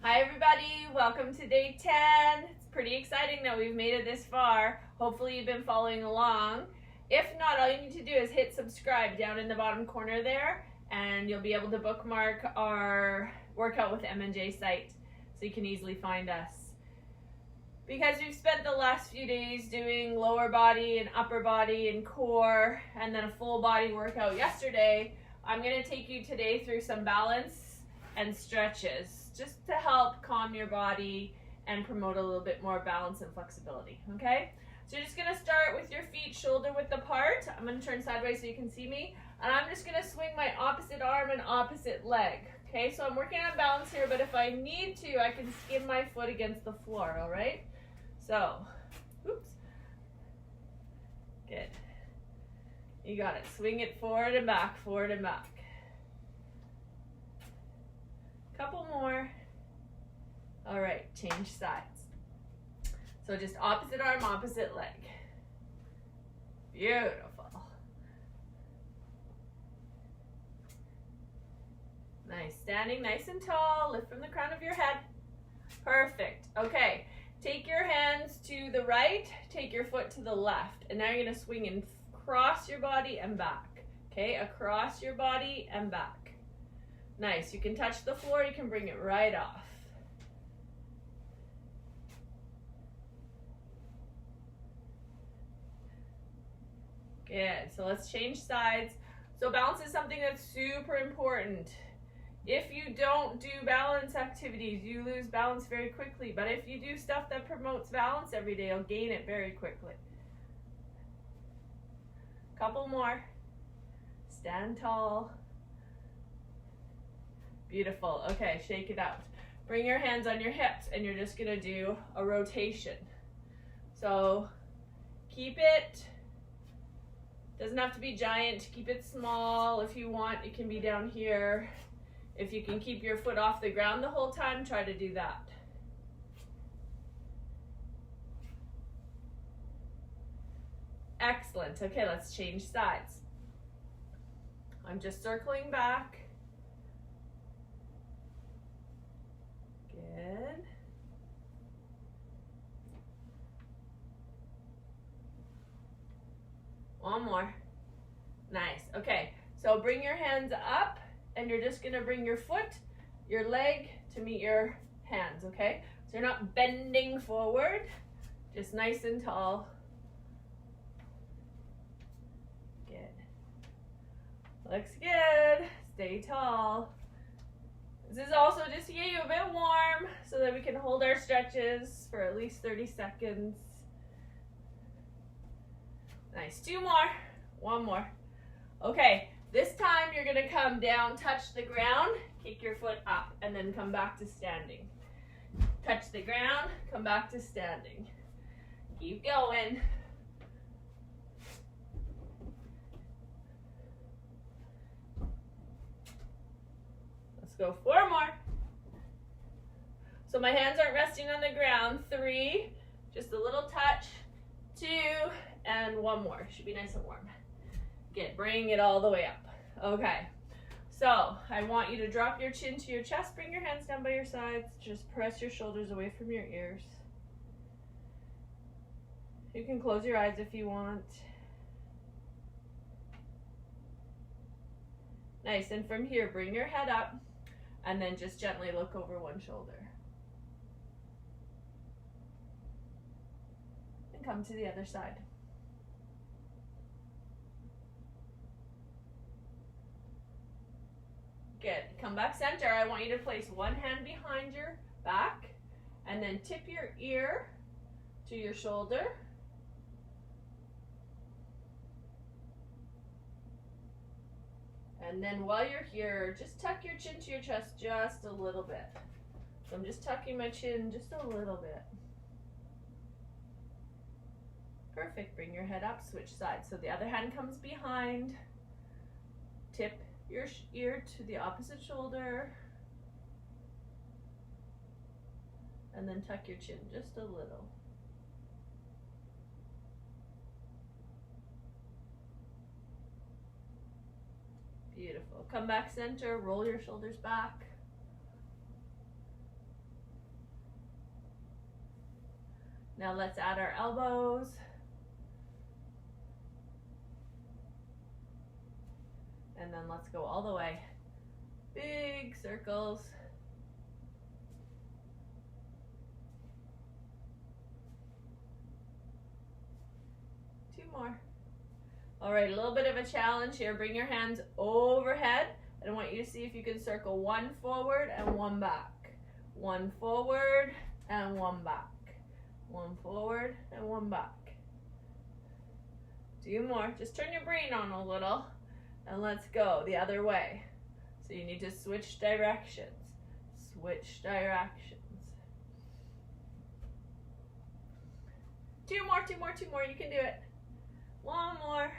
Hi everybody, welcome to day 10. It's pretty exciting that we've made it this far. Hopefully you've been following along. If not, all you need to do is hit subscribe down in the bottom corner there, and you'll be able to bookmark our Workout with M&J site so you can easily find us. Because we've spent the last few days doing lower body and upper body and core and then a full body workout yesterday, I'm going to take you today through some balance and stretches just to help calm your body and promote a little bit more balance and flexibility, okay? So you're just going to start with your feet shoulder width apart. I'm going to turn sideways so you can see me. And I'm just going to swing my opposite arm and opposite leg, okay? So I'm working on balance here, but if I need to, I can skim my foot against the floor, all right? So, oops, good. You got it. Swing it forward and back, forward and back. Couple more. All right, change sides. So just opposite arm, opposite leg. Beautiful. Nice. Standing nice and tall. Lift from the crown of your head. Perfect. Okay. Take your hands to the right, take your foot to the left, and now you're going to swing and cross your body and back, okay? Across your body and back. Nice. You can touch the floor, you can bring it right off. Good. So let's change sides. So balance is something that's super important. If you don't do balance activities, you lose balance very quickly. But if you do stuff that promotes balance every day, you'll gain it very quickly. Couple more. Stand tall. Beautiful. Okay, shake it out. Bring your hands on your hips, and you're just going to do a rotation. So keep it. Doesn't have to be giant. Keep it small. If you want, it can be down here. If you can keep your foot off the ground the whole time, try to do that. Excellent. Okay, let's change sides. I'm just circling back. Good. One more. Nice. Okay, so bring your hands up. And you're just going to bring your foot, your leg to meet your hands, okay? So you're not bending forward, just nice and tall. Good. Looks good. Stay tall. This is also just to get you a bit warm so that we can hold our stretches for at least 30 seconds. Nice. 2 more. 1 more. Okay. This time you're going to come down, touch the ground, kick your foot up, and then come back to standing. Touch the ground, come back to standing. Keep going. Let's go 4 more. So my hands aren't resting on the ground. 3, just a little touch. 2, and 1 more. Should be nice and warm. Good, bring it all the way up. Okay, so I want you to drop your chin to your chest, bring your hands down by your sides, just press your shoulders away from your ears. You can close your eyes if you want. Nice, and from here, bring your head up, and then just gently look over one shoulder. And come to the other side. Good. Come back center. I want you to place one hand behind your back and then tip your ear to your shoulder. And then while you're here, just tuck your chin to your chest just a little bit. So I'm just tucking my chin just a little bit. Perfect. Bring your head up, switch sides. So the other hand comes behind. Tip your ear to the opposite shoulder, and then tuck your chin just a little. Beautiful. Come back center, roll your shoulders back. Now let's add our elbows. And then let's go all the way. Big circles. Two more. All right, a little bit of a challenge here. Bring your hands overhead. And I want you to see if you can circle one forward and one back. One forward and one back. One forward and one back. Two more. Just turn your brain on a little and let's go the other way. So you need to switch directions. Switch directions. Two more, two more, two more. You can do it. One more.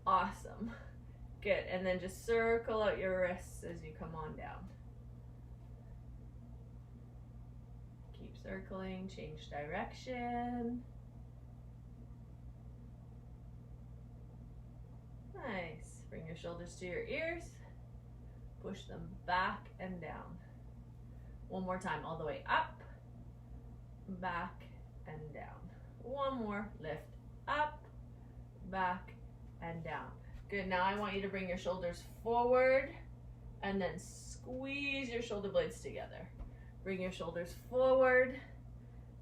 Awesome. Good. And then just circle out your wrists as you come on down. Keep circling. Change direction. Nice. Bring your shoulders to your ears. Push them back and down. One more time. All the way up, back, and down. One more. Lift up, back, and down. Good. Now I want you to bring your shoulders forward and then squeeze your shoulder blades together. Bring your shoulders forward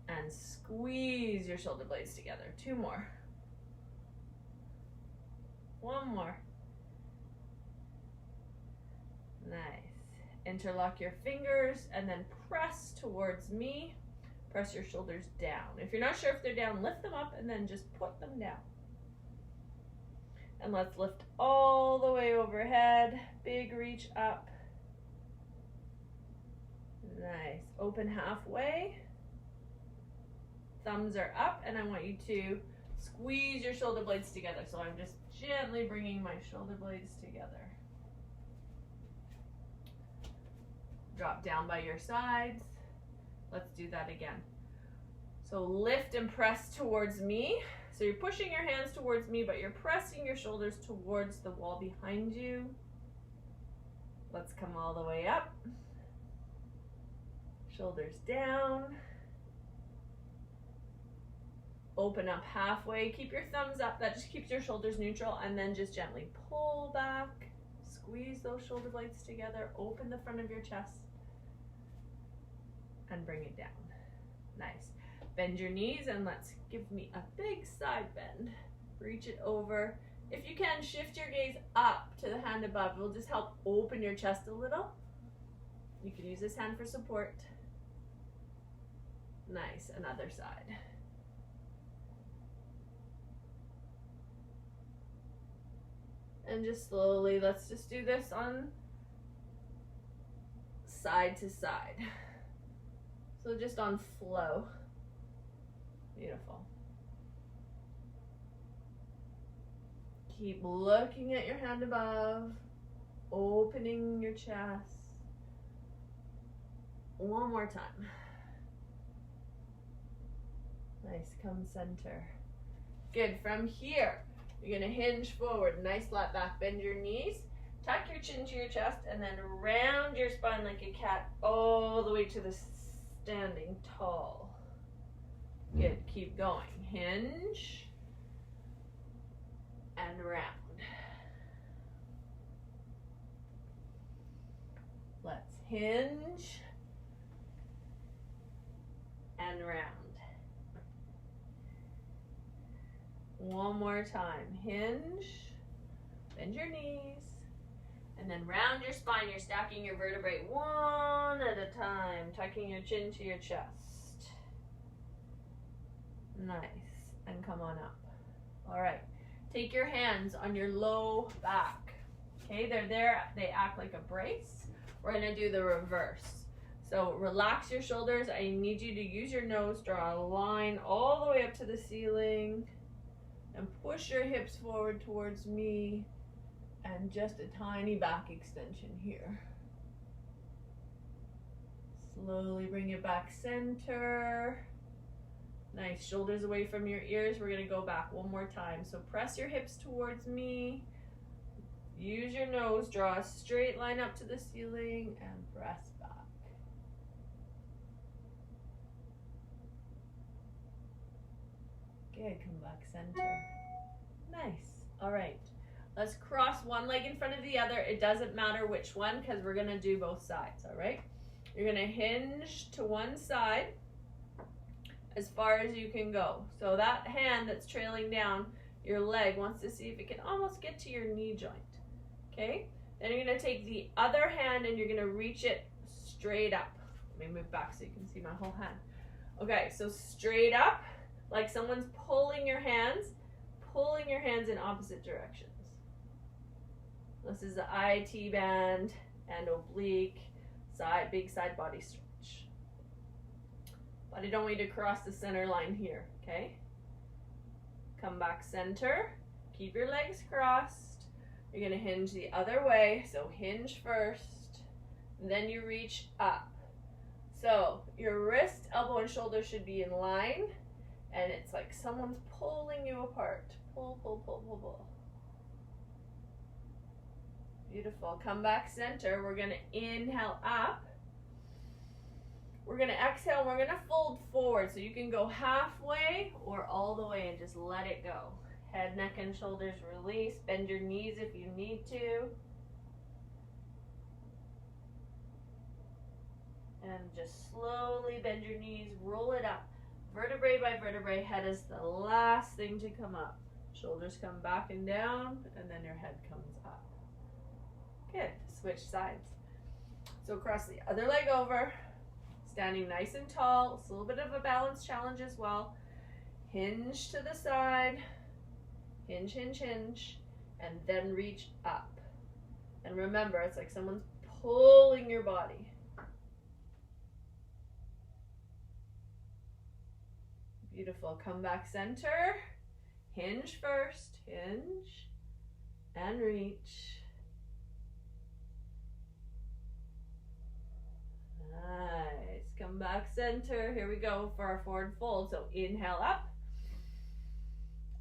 and squeeze your shoulder blades together. Two more. One more. Nice. Interlock your fingers and then press towards me. Press your shoulders down. If you're not sure if they're down, lift them up and then just put them down. And let's lift all the way overhead. Big reach up. Nice. Open halfway. Thumbs are up and I want you to squeeze your shoulder blades together. So I'm just gently bringing my shoulder blades together. Drop down by your sides. Let's do that again. So lift and press towards me. So you're pushing your hands towards me, but you're pressing your shoulders towards the wall behind you. Let's come all the way up. Shoulders down. Open up halfway. Keep your thumbs up. That just keeps your shoulders neutral. And then just gently pull back. Squeeze those shoulder blades together. Open the front of your chest. And bring it down. Nice. Bend your knees and let's give me a big side bend. Reach it over. If you can, shift your gaze up to the hand above. It will just help open your chest a little. You can use this hand for support. Nice. Another side. And just slowly, let's just do this on side to side. So just on flow. Beautiful. Keep looking at your hand above, opening your chest. One more time. Nice, come center. Good, from here, you're gonna hinge forward, nice flat back, bend your knees, tuck your chin to your chest, and then round your spine like a cat all the way to the standing tall. Good, keep going. Hinge and round. Let's hinge and round. One more time. Hinge, bend your knees, and then round your spine. You're stacking your vertebrae one at a time, tucking your chin to your chest. Nice, and come on up. All right, take your hands on your low back. Okay, they're there, they act like a brace. We're gonna do the reverse. So relax your shoulders. I need you to use your nose, draw a line all the way up to the ceiling, and push your hips forward towards me, and just a tiny back extension here. Slowly bring it back center. Nice, shoulders away from your ears. We're gonna go back one more time. So press your hips towards me. Use your nose, draw a straight line up to the ceiling and press back. Good, come back center. Nice. All right. Let's cross one leg in front of the other. It doesn't matter which one because we're going to do both sides, all right? You're going to hinge to one side as far as you can go. So that hand that's trailing down your leg wants to see if it can almost get to your knee joint, okay? Then you're going to take the other hand and you're going to reach it straight up. Let me move back so you can see my whole hand. Okay, so straight up, like someone's pulling your hands in opposite directions. This is the IT band and oblique, side, big side body stretch. But I don't want you to cross the center line here, okay? Come back center, keep your legs crossed. You're gonna hinge the other way, so hinge first, then you reach up. So your wrist, elbow, and shoulder should be in line, and it's like someone's pulling you apart. Pull, pull, pull, pull, pull. Beautiful. Come back center. We're going to inhale up. We're going to exhale. We're going to fold forward. So you can go halfway or all the way and just let it go. Head, neck, and shoulders release. Bend your knees if you need to. And just slowly bend your knees. Roll it up. Vertebrae by vertebrae. Head is the last thing to come up. Shoulders come back and down, and then your head comes up. Good. Switch sides. So cross the other leg over, standing nice and tall. It's a little bit of a balance challenge as well. Hinge to the side, hinge, hinge, hinge, and then reach up. And remember, it's like someone's pulling your body. Beautiful. Come back center. Hinge first, hinge, and reach. Nice. Come back center. Here we go for our forward fold. So inhale up.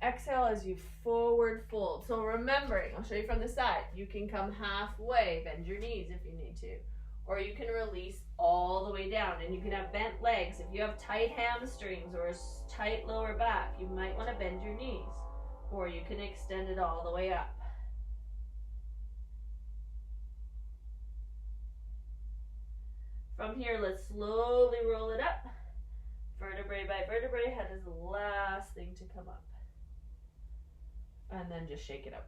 Exhale as you forward fold. So remembering, I'll show you from the side. You can come halfway, bend your knees if you need to. Or you can release all the way down, and you can have bent legs. If you have tight hamstrings or a tight lower back, you might want to bend your knees, or you can extend it all the way up. From here, let's slowly roll it up. Vertebrae by vertebrae, head is the last thing to come up. And then just shake it up.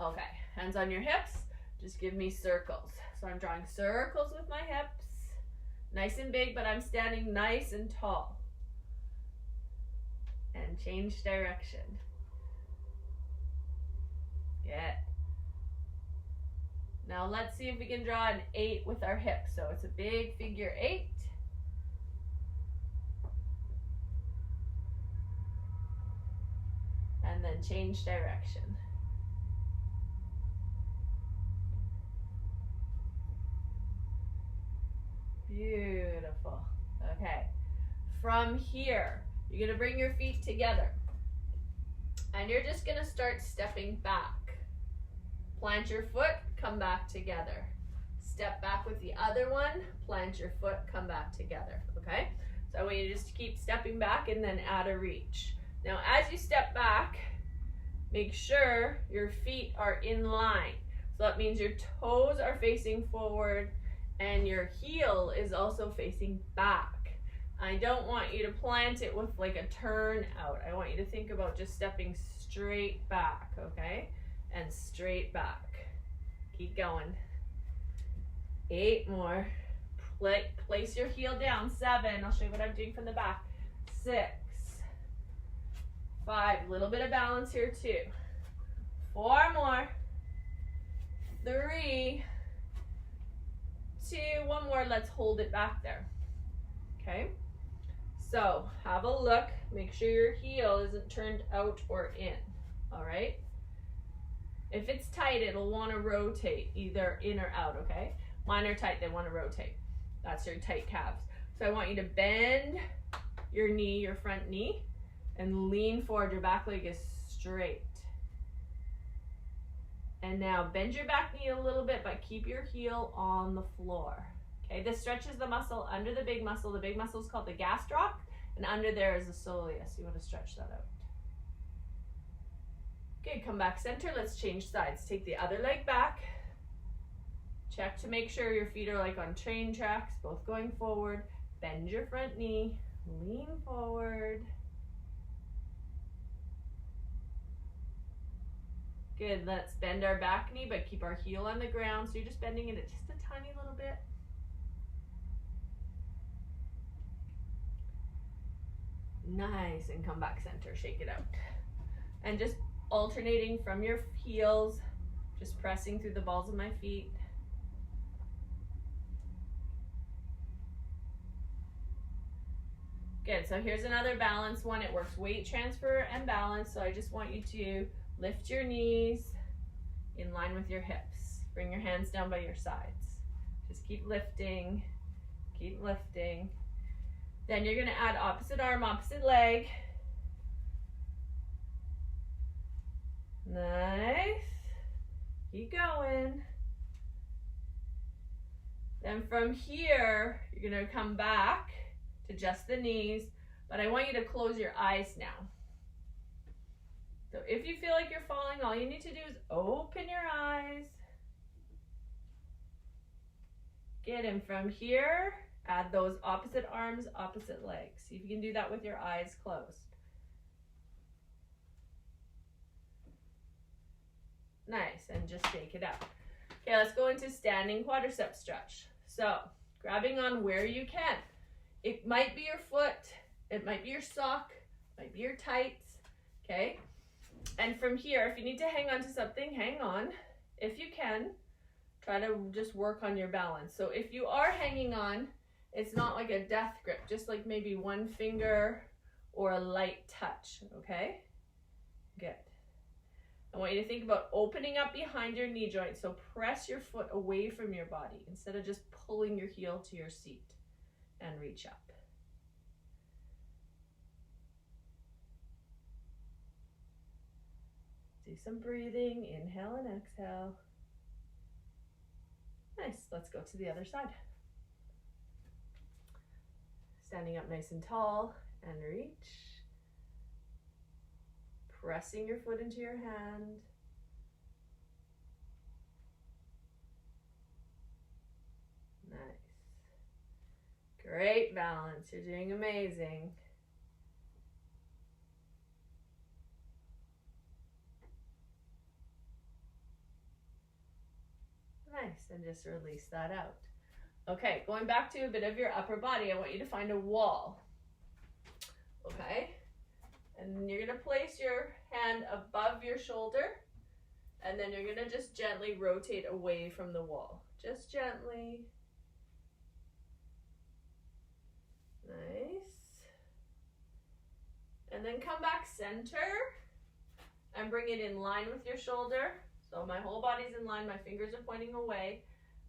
Okay, hands on your hips. Just give me circles. So I'm drawing circles with my hips. Nice and big, but I'm standing nice and tall. And change direction. Good. Now let's see if we can draw an 8 with our hips. So it's a big figure 8. And then change direction. Beautiful. Okay. From here, you're going to bring your feet together. And you're just going to start stepping back. Plant your foot, come back together. Step back with the other one, plant your foot, come back together. Okay? So I want you just to keep stepping back and then add a reach. Now, as you step back, make sure your feet are in line. So that means your toes are facing forward and your heel is also facing back. I don't want you to plant it with like a turn out. I want you to think about just stepping straight back, okay? And straight back. Keep going. 8 more. Place your heel down. 7. I'll show you what I'm doing from the back. 6. 5. Little bit of balance here too. 4 more. 3. 2. 1 more. Let's hold it back there. Okay. So have a look. Make sure your heel isn't turned out or in. All right. If it's tight, it'll want to rotate either in or out. Okay. Mine are tight. They want to rotate. That's your tight calves. So I want you to bend your knee, your front knee, and lean forward. Your back leg is straight. And now bend your back knee a little bit, but keep your heel on the floor. Okay, this stretches the muscle under the big muscle. The big muscle is called the gastroc, And under there is the soleus. You want to stretch that out. Okay, come back center. Let's change sides. Take the other leg back. Check to make sure your feet are like on train tracks, both going forward. Bend your front knee. Lean forward. Good. Let's bend our back knee, but keep our heel on the ground. So you're just bending it just a tiny little bit. Nice. And come back center. Shake it out. And just alternating from your heels, just pressing through the balls of my feet. Good. So here's another balance one. It works weight transfer and balance. So I just want you to lift your knees in line with your hips. Bring your hands down by your sides. Just keep lifting. Keep lifting. Then you're going to add opposite arm, opposite leg. Nice. Keep going. Then from here, you're going to come back to just the knees, but I want you to close your eyes now. So if you feel like you're falling, all you need to do is open your eyes. Good, and from here, add those opposite arms, opposite legs. See if you can do that with your eyes closed. Nice, and just shake it out. Okay, let's go into standing quadricep stretch. So, grabbing on where you can. It might be your foot, it might be your sock, it might be your tights, okay? And from here, if you need to hang on to something, hang on. If you can, try to just work on your balance. So if you are hanging on, it's not like a death grip, just like maybe one finger or a light touch, okay? Good. I want you to think about opening up behind your knee joint. So press your foot away from your body instead of just pulling your heel to your seat and reach up. Do some breathing, inhale and exhale. Nice, let's go to the other side. Standing up nice and tall and reach. Pressing your foot into your hand. Nice. Great balance, you're doing amazing. Nice, and just release that out. Okay, going back to a bit of your upper body, I want you to find a wall. Okay? And you're going to place your hand above your shoulder, and then you're going to just gently rotate away from the wall. Just gently. Nice. And then come back center and bring it in line with your shoulder. So my whole body's in line, my fingers are pointing away,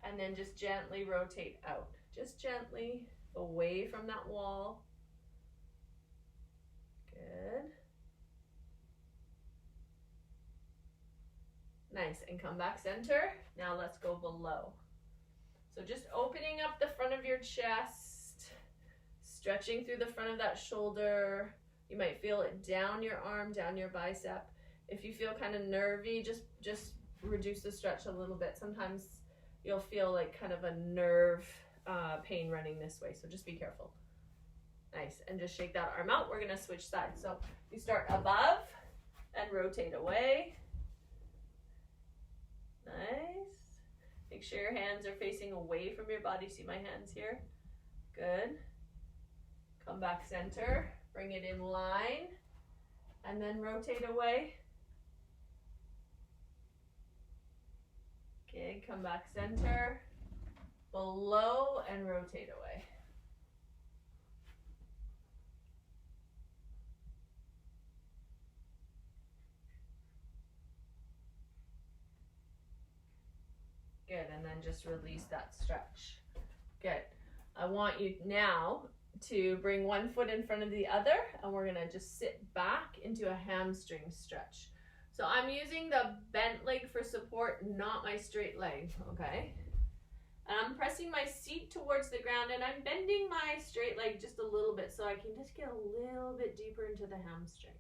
and then just gently rotate out. Just gently away from that wall. Good. Nice, and come back center. Now let's go below. So just opening up the front of your chest, stretching through the front of that shoulder. You might feel it down your arm, down your bicep. If you feel kind of nervy, just reduce the stretch a little bit. Sometimes you'll feel like kind of a nerve pain running this way, so just be careful. Nice, and just shake that arm out. We're gonna switch sides. So you start above and rotate away. Nice. Make sure your hands are facing away from your body. See my hands here? Good. Come back center, bring it in line, and then rotate away. Okay, come back center, below, and rotate away. Good, and then just release that stretch. Good. I want you now to bring one foot in front of the other, and we're gonna just sit back into a hamstring stretch. So I'm using the bent leg for support, not my straight leg, okay? And I'm pressing my seat towards the ground, and I'm bending my straight leg just a little bit so I can just get a little bit deeper into the hamstring.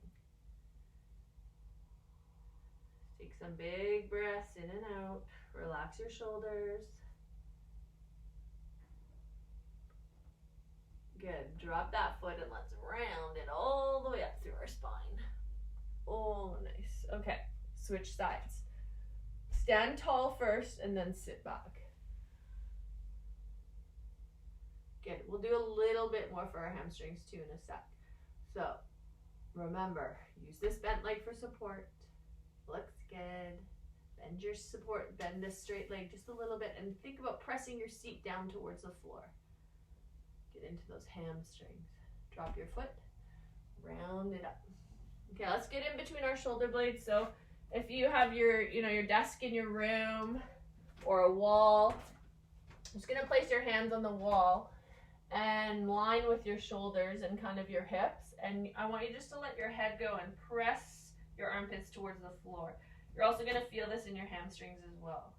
Take some big breaths in and out. Relax your shoulders. Good. Drop that foot and let's round it all the way up through our spine. Oh, nice. Okay, switch sides. Stand tall first and then sit back. Good. We'll do a little bit more for our hamstrings too in a sec. So remember, use this bent leg for support. Looks good. Bend your support, bend this straight leg just a little bit, and think about pressing your seat down towards the floor. Get into those hamstrings. Drop your foot, round it up. Okay, let's get in between our shoulder blades. So if you have your desk in your room or a wall, I'm just gonna place your hands on the wall and line with your shoulders and kind of your hips. And I want you just to let your head go and press your armpits towards the floor. You're also gonna feel this in your hamstrings as well.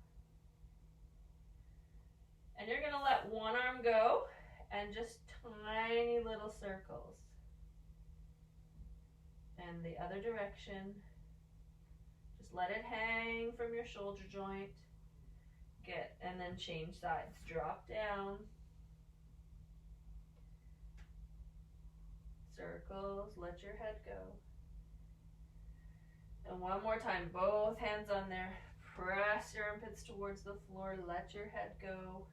And you're gonna let one arm go and just tiny little circles. And the other direction. Just let it hang from your shoulder joint. Good, and then change sides. Drop down. Circles, let your head go. And one more time, both hands on there. Press your armpits towards the floor, let your head go.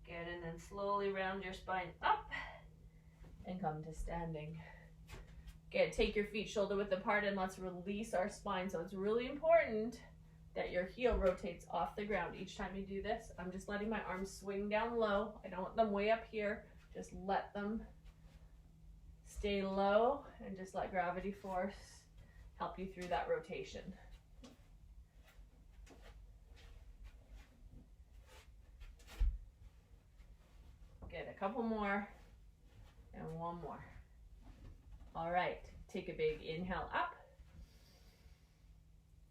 Good, and then slowly round your spine up and come to standing. Good, take your feet shoulder width apart and let's release our spine. So it's really important that your heel rotates off the ground. Each time you do this, I'm just letting my arms swing down low. I don't want them way up here. Just let them stay low and just let gravity force help you through that rotation. Good, a couple more and one more. All right, take a big inhale up.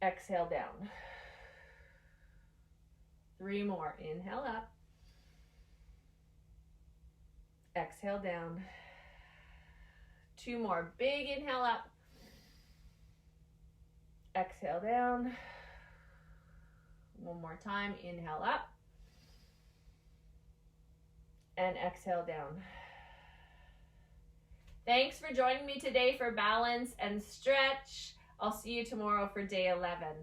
Exhale down. 3 more. Inhale up. Exhale down. 2 more. Big inhale up. Exhale down. One more time. Inhale up. And exhale down. Thanks for joining me today for balance and stretch. I'll see you tomorrow for day 11.